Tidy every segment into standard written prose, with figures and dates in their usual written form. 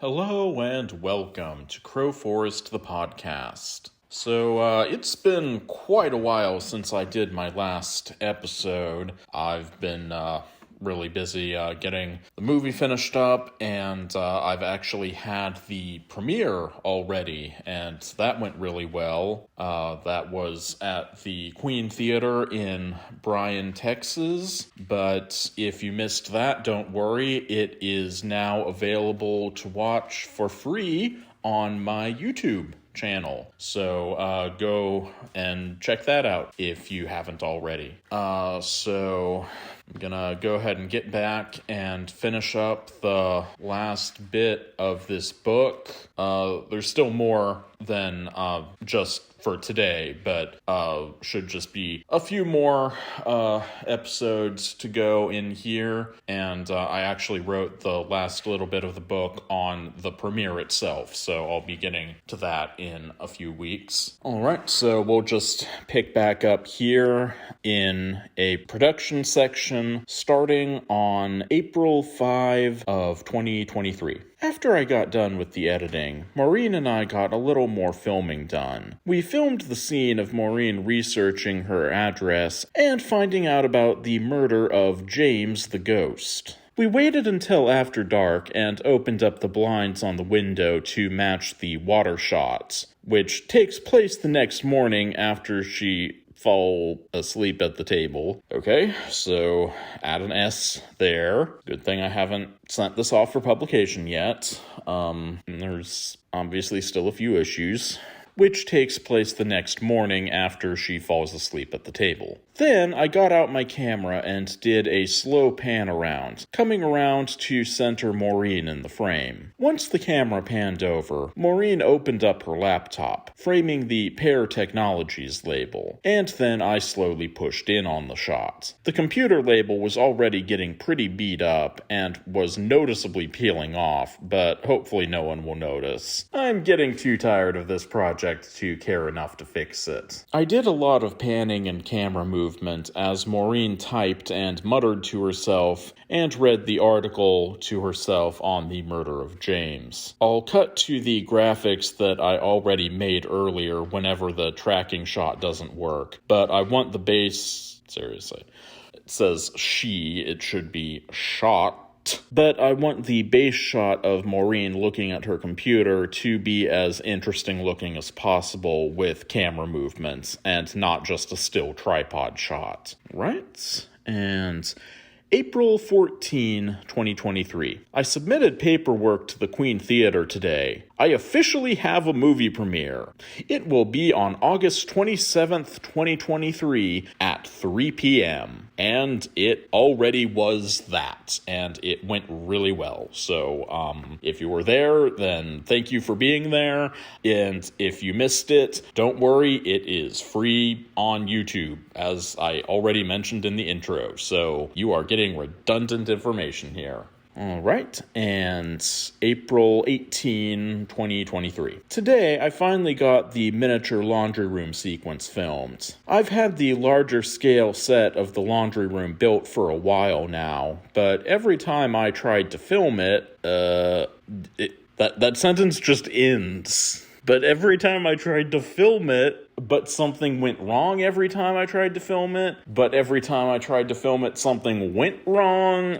Hello and welcome to Crowforest, the podcast. So, it's been quite a while since I did my last episode. I've been really busy getting the movie finished up, and I've actually had the premiere already, and that went really well. That was at the Queen Theater in Bryan, Texas, but if you missed that, don't worry, it is now available to watch for free on my YouTube channel. So go and check that out if you haven't already. So I'm gonna go ahead and get back and finish up the last bit of this book. There's still more than just for today, but should just be a few more episodes to go in here, and I actually wrote the last little bit of the book on the premiere itself, so I'll be getting to that in a few weeks. Alright, so we'll just pick back up here in a production section starting on April 5 of 2023. After I got done with the editing, Maureen and I got a little more filming done. We filmed the scene of Maureen researching her address and finding out about the murder of James the Ghost. We waited until after dark and opened up the blinds on the window to match the water shots, which takes place the next morning after she fall asleep at the table. Okay, so add an S there. Good thing I haven't sent this off for publication yet. There's obviously still a few issues, which takes place the next morning after she falls asleep at the table. Then I got out my camera and did a slow pan around, coming around to center Maureen in the frame. Once the camera panned over, Maureen opened up her laptop, framing the Pear Technologies label, and then I slowly pushed in on the shot. The computer label was already getting pretty beat up and was noticeably peeling off, but hopefully no one will notice. I'm getting too tired of this project to care enough to fix it. I did a lot of panning and camera movement as Maureen typed and muttered to herself and read the article to herself on the murder of James. I'll cut to the graphics that I already made earlier whenever the tracking shot doesn't work, but I want the base... Seriously. It says she, it should be shot. But I want the base shot of Maureen looking at her computer to be as interesting looking as possible with camera movements and not just a still tripod shot. Right? And April 14, 2023. I submitted paperwork to the Queen Theater today. I officially have a movie premiere. It will be on August 27th, 2023 at 3 p.m. And it already was that, and it went really well. So, if you were there, then thank you for being there. And if you missed it, don't worry, it is free on YouTube, as I already mentioned in the intro. So, you are getting redundant information here. All right, and April 18, 2023. Today, I finally got the miniature laundry room sequence filmed. I've had the larger scale set of the laundry room built for a while now, but every time I tried to film it, that sentence just ends. But every time I tried to film it, but something went wrong every time I tried to film it. But every time I tried to film it, something went wrong.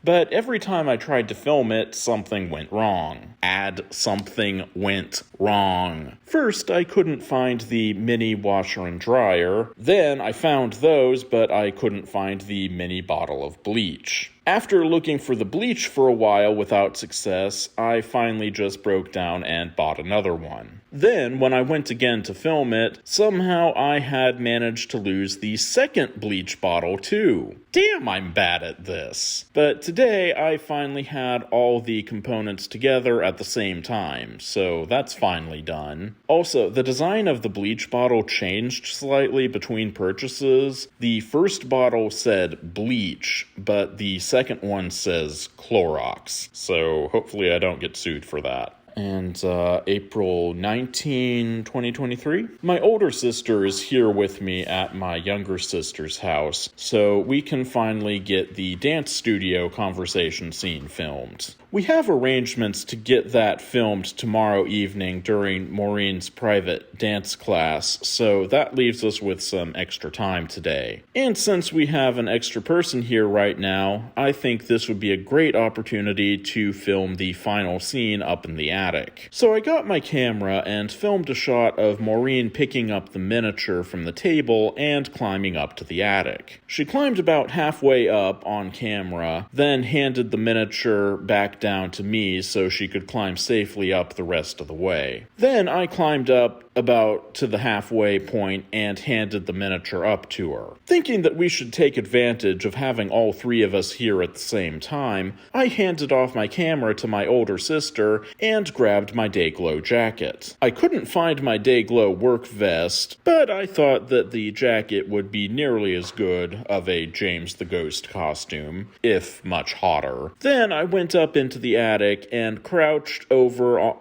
But every time I tried to film it, something went wrong. Add something went wrong. First, I couldn't find the mini washer and dryer. Then I found those, but I couldn't find the mini bottle of bleach. After looking for the bleach for a while without success, I finally just broke down and bought another one. Then, when I went again to film it, somehow I had managed to lose the second bleach bottle too. Damn, I'm bad at this. But today, I finally had all the components together at the same time, so that's finally done. Also, the design of the bleach bottle changed slightly between purchases. The first bottle said bleach, but the second one says Clorox, so hopefully I don't get sued for that. And April 19, 2023. My older sister is here with me at my younger sister's house, so we can finally get the dance studio conversation scene filmed. We have arrangements to get that filmed tomorrow evening during Maureen's private dance class, so that leaves us with some extra time today. And since we have an extra person here right now, I think this would be a great opportunity to film the final scene up in the attic. So I got my camera and filmed a shot of Maureen picking up the miniature from the table and climbing up to the attic. She climbed about halfway up on camera, then handed the miniature back down to me so she could climb safely up the rest of the way. Then I climbed up about to the halfway point and handed the miniature up to her. Thinking that we should take advantage of having all three of us here at the same time, I handed off my camera to my older sister and grabbed my Dayglow jacket. I couldn't find my Dayglow work vest, but I thought that the jacket would be nearly as good of a James the Ghost costume, if much hotter. Then I went up into the attic and crouched over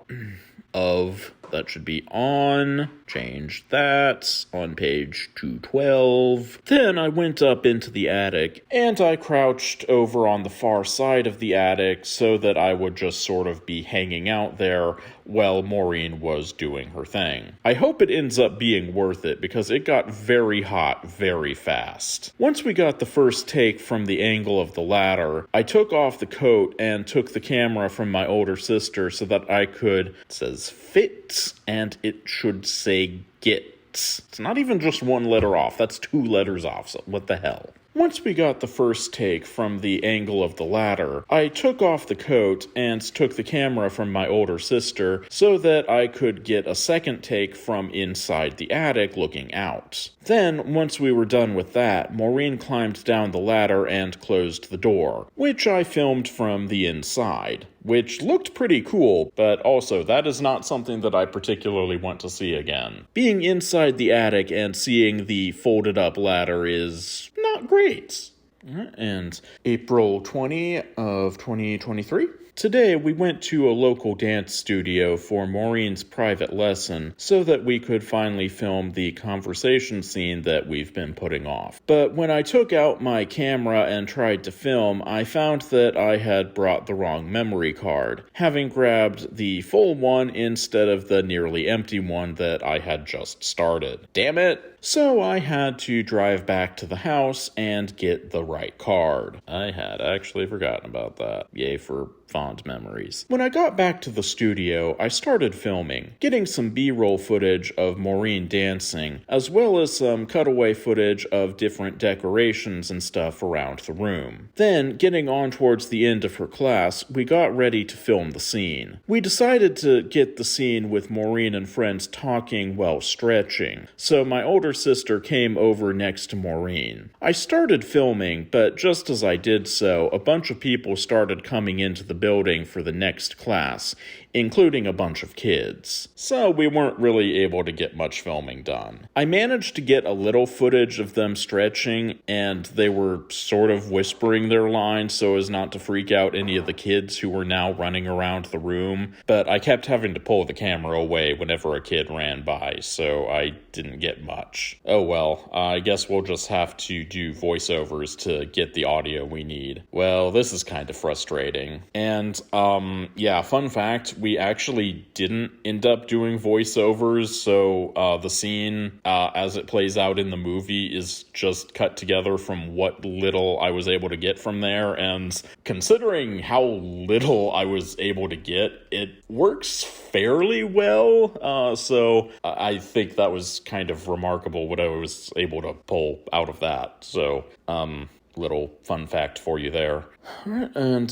that should be on, change that, on page 212. Then I went up into the attic, and I crouched over on the far side of the attic so that I would just sort of be hanging out there while Maureen was doing her thing. I hope it ends up being worth it, because it got very hot very fast. Once we got the first take from the angle of the ladder, I took off the coat and took the camera from my older sister so that I could, it says fit, and it should say get. It's not even just one letter off, that's 2 letters off, so what the hell. Once we got the first take from the angle of the ladder, I took off the coat and took the camera from my older sister so that I could get a second take from inside the attic looking out. Then, once we were done with that, Maureen climbed down the ladder and closed the door, which I filmed from the inside, which looked pretty cool, but also that is not something that I particularly want to see again. Being inside the attic and seeing the folded up ladder is not great. And April 20 of 2023. Today, we went to a local dance studio for Maureen's private lesson so that we could finally film the conversation scene that we've been putting off. But when I took out my camera and tried to film, I found that I had brought the wrong memory card, having grabbed the full one instead of the nearly empty one that I had just started. Damn it! So I had to drive back to the house and get the right card. I had actually forgotten about that. Yay for fond memories. When I got back to the studio, I started filming, getting some B-roll footage of Maureen dancing, as well as some cutaway footage of different decorations and stuff around the room. Then, getting on towards the end of her class, we got ready to film the scene. We decided to get the scene with Maureen and friends talking while stretching, so my older sister came over next to Maureen. I started filming, but just as I did so, a bunch of people started coming into the building for the next class, including a bunch of kids. So we weren't really able to get much filming done. I managed to get a little footage of them stretching, and they were sort of whispering their lines so as not to freak out any of the kids who were now running around the room, but I kept having to pull the camera away whenever a kid ran by, so I didn't get much. Oh well, I guess we'll just have to do voiceovers to get the audio we need. Well, this is kind of frustrating. And, yeah, fun fact, we actually didn't end up doing voiceovers, so the scene as it plays out in the movie is just cut together from what little I was able to get from there, and considering how little I was able to get, it works fairly well, so I think that was kind of remarkable what I was able to pull out of that, so, little fun fact for you there. And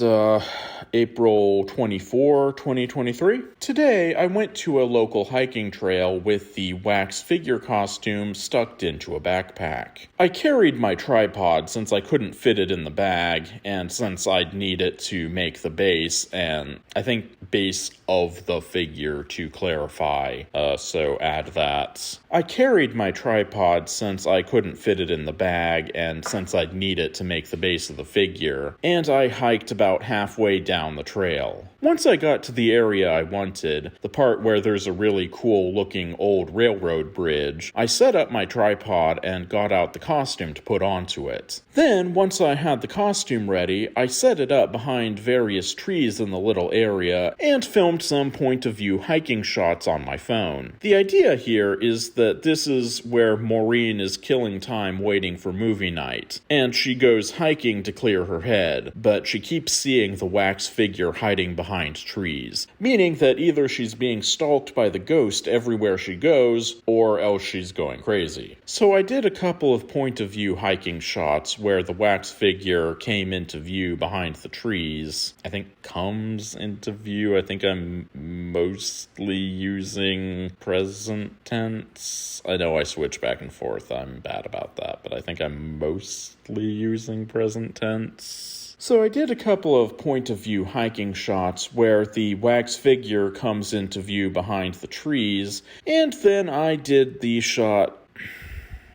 April 24, 2023. Today, I went to a local hiking trail with the wax figure costume stuck into a backpack. I carried my tripod since I couldn't fit it in the bag, and since I'd need it to make the base, and I think base of the figure to clarify, so add that. I carried my tripod since I couldn't fit it in the bag, and since I'd need it to make the base of the figure, and I hiked about halfway down the trail. Once I got to the area I wanted, the part where there's a really cool-looking old railroad bridge, I set up my tripod and got out the costume to put onto it. Then, once I had the costume ready, I set it up behind various trees in the little area and filmed some point-of-view hiking shots on my phone. The idea here is that this is where Maureen is killing time waiting for movie night, and she goes hiking to clear her head, but she keeps seeing the wax figure hiding behind trees, meaning that either she's being stalked by the ghost everywhere she goes, or else she's going crazy. So I did a couple of point-of-view hiking shots where the wax figure came into view behind the trees. I think comes into view. I think I'm mostly using present tense. I know I switch back and forth. I'm bad about that, but I think I'm mostly using present tense. So I did a couple of point-of-view hiking shots where the wax figure comes into view behind the trees, and then I did the shot...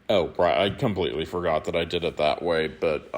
Oh, right, I completely forgot that I did it that way, but,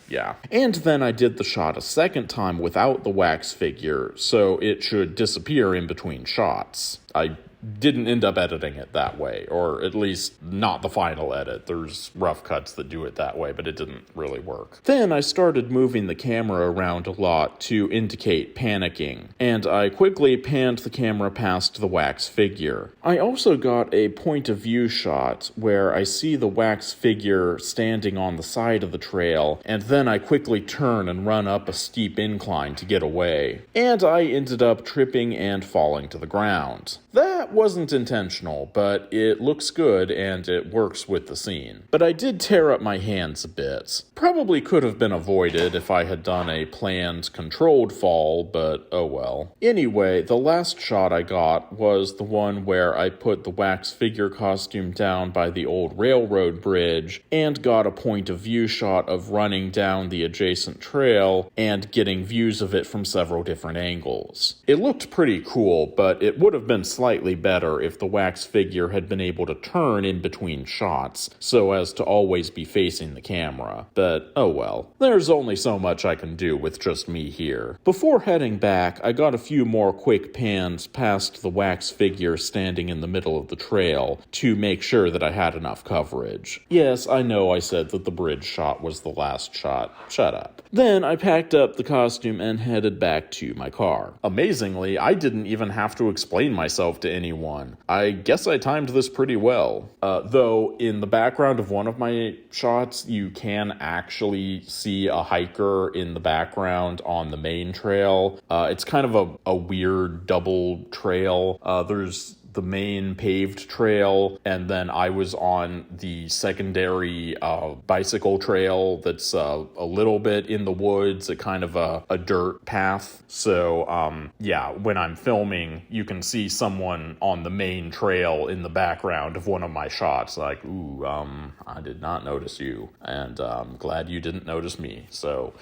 yeah. And then I did the shot a second time without the wax figure, so it should disappear in between shots. I didn't end up editing it that way, or at least not the final edit. There's rough cuts that do it that way, but it didn't really work. Then I started moving the camera around a lot to indicate panicking, and I quickly panned the camera past the wax figure. I also got a point of view shot where I see the wax figure standing on the side of the trail, and then I quickly turn and run up a steep incline to get away. And I ended up tripping and falling to the ground. That wasn't intentional, but it looks good and it works with the scene. But I did tear up my hands a bit. Probably could have been avoided if I had done a planned, controlled fall, but oh well. Anyway, the last shot I got was the one where I put the wax figure costume down by the old railroad bridge and got a point of view shot of running down the adjacent trail and getting views of it from several different angles. It looked pretty cool, but it would have been slightly better if the wax figure had been able to turn in between shots so as to always be facing the camera. But oh well, there's only so much I can do with just me here. Before heading back, I got a few more quick pans past the wax figure standing in the middle of the trail to make sure that I had enough coverage. Yes, I know I said that the bridge shot was the last shot. Shut up. Then I packed up the costume and headed back to my car. Amazingly, I didn't even have to explain myself to anyone. I guess I timed this pretty well. Though, in the background of one of my shots, you can actually see a hiker in the background on the main trail. It's kind of a weird double trail. There's the main paved trail, and then I was on the secondary bicycle trail that's a little bit in the woods, a kind of a dirt path. So, yeah, when I'm filming, you can see someone on the main trail in the background of one of my shots, like, ooh, I did not notice you, and I'm glad you didn't notice me. So,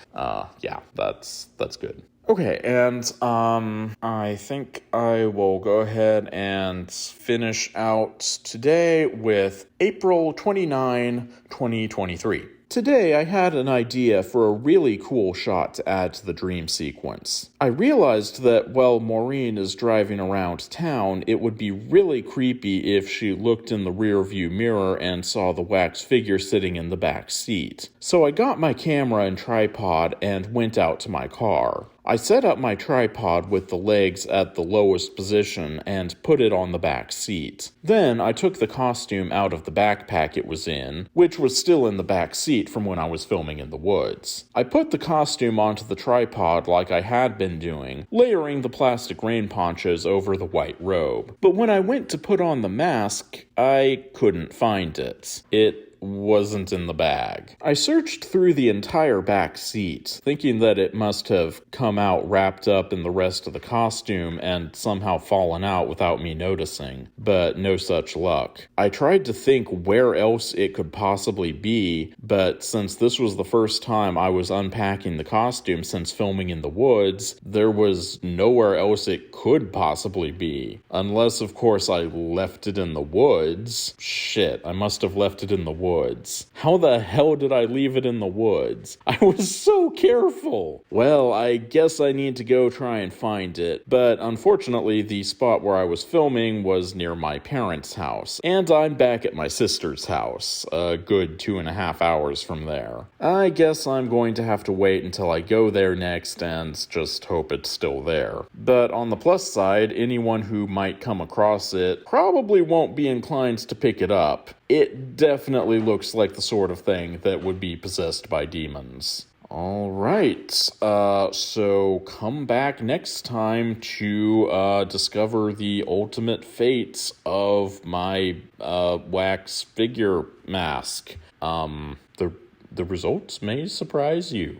yeah, that's good. Okay, and I think I will go ahead and finish out today with April 29, 2023. Today, I had an idea for a really cool shot to add to the dream sequence. I realized that while Maureen is driving around town, it would be really creepy if she looked in the rearview mirror and saw the wax figure sitting in the back seat. So I got my camera and tripod and went out to my car. I set up my tripod with the legs at the lowest position and put it on the back seat. Then I took the costume out of the backpack it was in, which was still in the back seat from when I was filming in the woods. I put the costume onto the tripod like I had been doing, layering the plastic rain ponchos over the white robe. But when I went to put on the mask, I couldn't find it. It wasn't in the bag. I searched through the entire back seat, thinking that it must have come out wrapped up in the rest of the costume and somehow fallen out without me noticing, but no such luck. I tried to think where else it could possibly be, but since this was the first time I was unpacking the costume since filming in the woods, there was nowhere else it could possibly be. Unless, of course, I left it in the woods. Shit, I must have left it in the woods. woods. How the hell did I leave it in the woods? I was so careful. Well, I guess I need to go try and find it, but unfortunately the spot where I was filming was near my parents' house, and I'm back at my sister's house, a good 2.5 hours from there. I guess I'm going to have to wait until I go there next and just hope it's still there. But on the plus side, anyone who might come across it probably won't be inclined to pick it up. It definitely looks like the sort of thing that would be possessed by demons. Alright, so come back next time to discover the ultimate fate of my wax figure mask. The results may surprise you.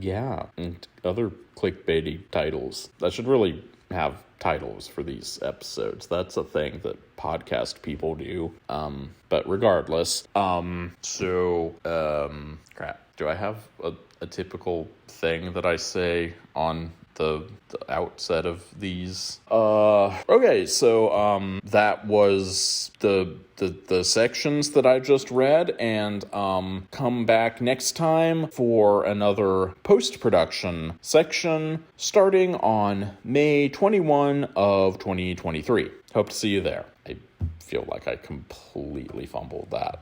Yeah, and other clickbaity titles. I should really have titles for these episodes. That's a thing that podcast people do. But regardless, crap. Do I have a typical thing that I say on the outset of these? Okay, so that was the sections that I just read, and come back next time for another post-production section starting on May 21 of 2023. Hope to see you there. I feel like I completely fumbled that.